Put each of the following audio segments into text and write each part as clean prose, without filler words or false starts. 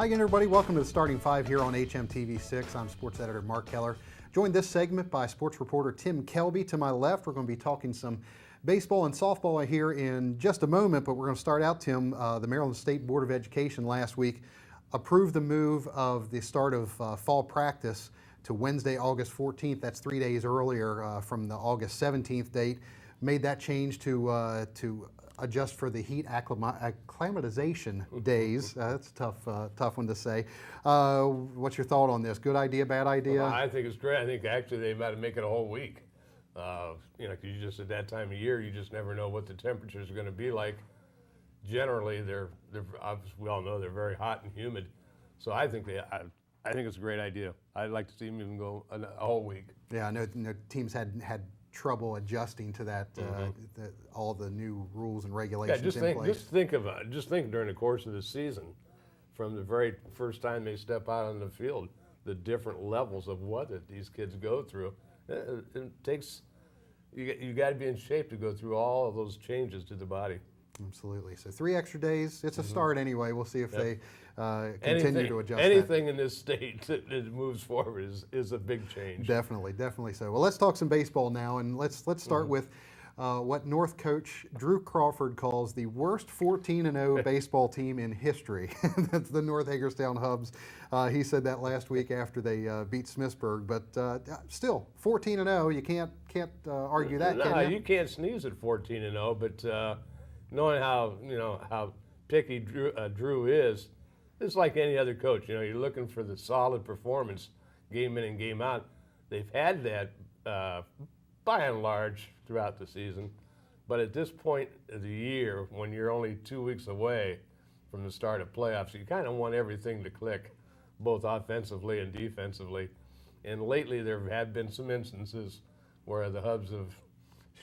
Hi again, everybody. Welcome to the Starting Five here on HMTV6. I'm sports editor Mark Keller. Joined this segment by sports reporter Tim Kelby. To my left, we're going to be talking some baseball and softball here in just a moment, but we're going to start out, Tim. The Maryland State Board of Education last week approved the move of the start of fall practice to Wednesday, August 14th. That's 3 days earlier from the August 17th date. Made that change to adjust for the heat acclimatization days. That's a tough one to say. What's your thought on this? Good idea, bad idea? Well, I think it's great. I think actually they might make it a whole week. Because you just at that time of year, you just never know what the temperatures are going to be like. Generally, they're obviously, we all know they're very hot and humid. So I think it's a great idea. I'd like to see them even go a whole week. Yeah, I know teams had trouble adjusting to that, all the new rules and regulations in place. Just think during the course of the season, from the very first time they step out on the field, the different levels of weather these kids go through. It takes, you got to be in shape to go through all of those changes to the body. Absolutely. So 3 extra days. It's a start anyway. We'll see if they continue to adjust. Anything in this state that moves forward is a big change. Definitely so. Well, let's talk some baseball now, and let's start with what North coach Drew Crawford calls the worst 14-0 baseball team in history. That's the North Hagerstown Hubs. He said that last week after they beat Smithsburg, but still 14-0. You can't argue that. No, you can't sneeze at 14-0, but. Knowing how picky Drew is, it's like any other coach. You're looking for the solid performance, game in and game out. They've had that by and large throughout the season, but at this point of the year, when you're only 2 weeks away from the start of playoffs, you kind of want everything to click, both offensively and defensively. And lately, there have been some instances where the Hubs have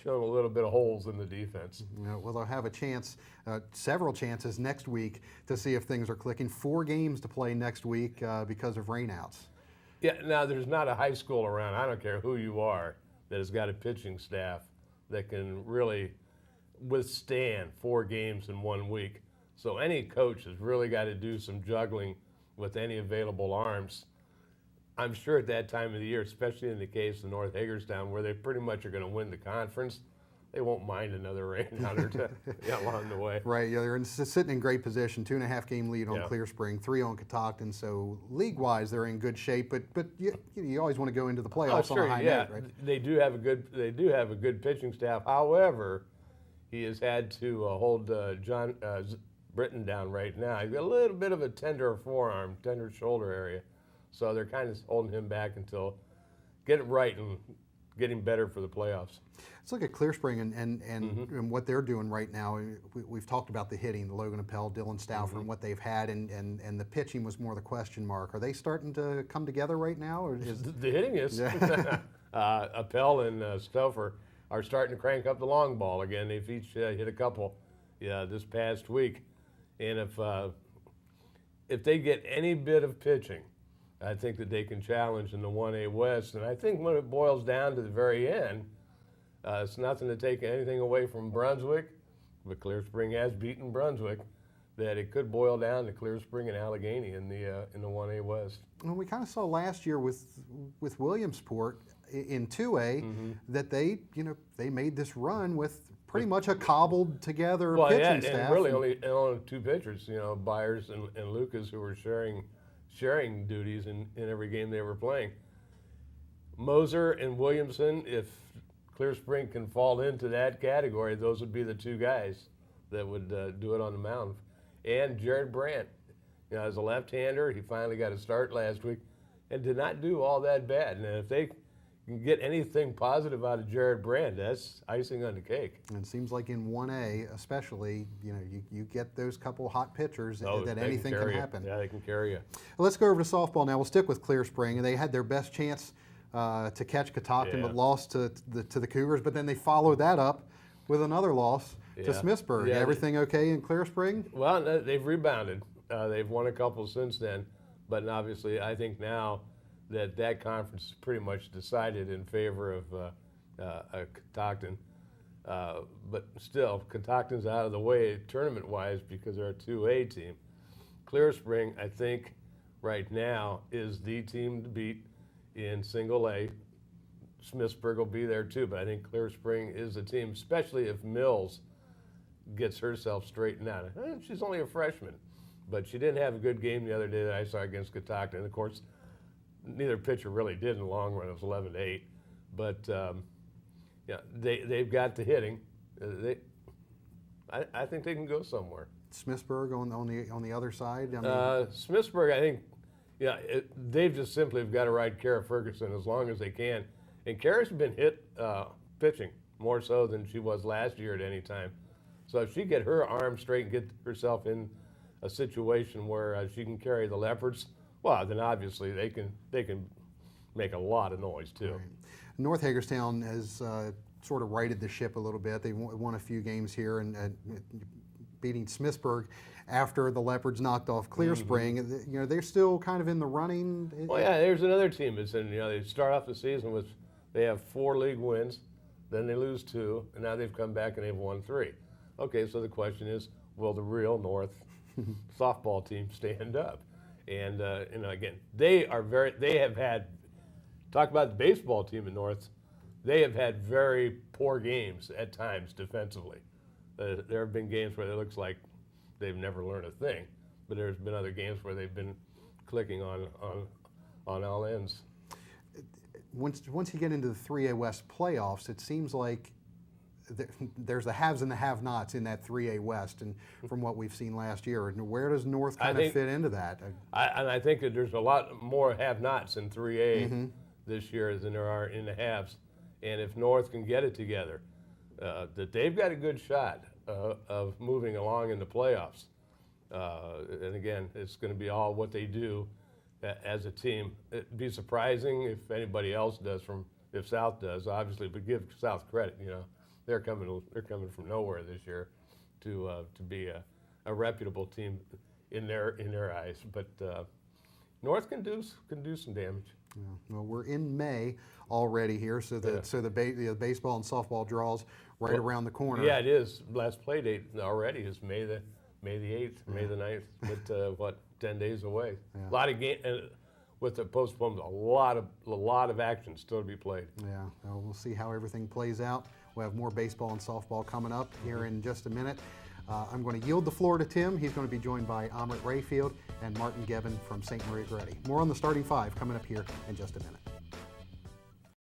shown a little bit of holes in the defense. Well, they'll have a chance, several chances next week to see if things are clicking. 4 games to play next week because of rainouts. Yeah, now there's not a high school around, I don't care who you are, that has got a pitching staff that can really withstand 4 games in 1 week. So any coach has really got to do some juggling with any available arms. I'm sure at that time of the year, especially in the case of North Hagerstown, where they pretty much are going to win the conference, they won't mind another rainout or two along the way. Right, they're sitting in great position, 2.5-game lead on Clear Spring, 3 on Catoctin. So league-wise, they're in good shape. But you always want to go into the playoffs on a high note, right? They do have a good pitching staff. However, he has had to hold John Britton down right now. He's got a little bit of a tender forearm, tender shoulder area. So they're kind of holding him back until get it right and getting better for the playoffs. Let's look at Clear Spring and what they're doing right now. We've talked about the hitting, the Logan Appel, Dylan Stauffer, and what they've had, and the pitching was more the question mark. Are they starting to come together right now? Or is the hitting is. Appel and Stauffer are starting to crank up the long ball again. They've each hit a couple this past week. And if they get any bit of pitching, I think that they can challenge in the 1A West. And I think when it boils down to the very end, it's nothing to take anything away from Brunswick, but Clear Spring has beaten Brunswick, that it could boil down to Clear Spring and Allegheny in the 1A West. Well, we kind of saw last year with Williamsport in 2A that they made this run with pretty much a cobbled together pitching staff. And really only 2 pitchers, Byers and Lucas, who were sharing duties in every game they were playing. Moser and Williamson, if Clear Spring can fall into that category, those would be the 2 guys that would do it on the mound. And Jared Brandt, as a left-hander, he finally got a start last week and did not do all that bad. And if they can get anything positive out of Jared Brandt, that's icing on the cake. And it seems like in 1A especially, you get those couple hot pitchers that anything can happen. Yeah, they can carry you. Well, let's go over to softball now. We'll stick with Clear Spring. And they had their best chance to catch Catoctin, but lost to the Cougars. But then they followed that up with another loss to Smithsburg. Everything okay in Clear Spring? Well, they've rebounded. They've won a couple since then. But obviously, I think now that conference is pretty much decided in favor of Catoctin. But still, Catoctin's out of the way tournament-wise because they're a 2A team. Clear Spring, I think, right now is the team to beat in single A. Smithsburg will be there too, but I think Clear Spring is the team, especially if Mills gets herself straightened out. She's only a freshman, but she didn't have a good game the other day that I saw against Catoctin. And of course, neither pitcher really did in the long run. It was 11-8, but yeah, they've got the hitting. I think they can go somewhere. Smithsburg on the other side. I mean, Smithsburg, I think, yeah, they've just simply got to ride Kara Ferguson as long as they can. And Kara's been hit pitching more so than she was last year at any time. So if she get her arm straight and get herself in a situation where she can carry the Leopards, well, then obviously they can make a lot of noise too. Right. North Hagerstown has sort of righted the ship a little bit. They won a few games here and beating Smithsburg after the Leopards knocked off Clear Spring. You know, they're still kind of in the running. Well, yeah, there's another team that's in. You know, they start off the season with they have 4 league wins, then they lose 2, and now they've come back and they've won 3. Okay, so the question is, will the real North softball team stand up? And you know, again, they have had. Talk about the baseball team in North. They have had very poor games at times defensively. There have been games where it looks like they've never learned a thing, but there's been other games where they've been clicking on all ends. Once you get into the 3A West playoffs, it seems like there's the haves and the have-nots in that 3A West, and from what we've seen last year. And where does North kind of fit into that? I think that there's a lot more have-nots in 3A this year than there are in the haves. And if North can get it together, that they've got a good shot of moving along in the playoffs. And again, it's going to be all what they do as a team. It'd be surprising if anybody else does if South does, obviously, but give South credit. You know, they're coming from nowhere this year to be a reputable team in their eyes. But North can do some damage. Yeah. Well, we're in May already here, so the baseball and softball draws right around the corner. Yeah, it is. Last play date already is May the 8th, May the 9th, but 10 days away. Yeah. A lot of game with the postponement, a lot of action still to be played. Yeah, well, we'll see how everything plays out. We'll have more baseball and softball coming up here in just a minute. I'm going to yield the floor to Tim. He's going to be joined by Amrit Rayfield and Martin Gebbin from St. Marie Goretti. More on the starting 5 coming up here in just a minute.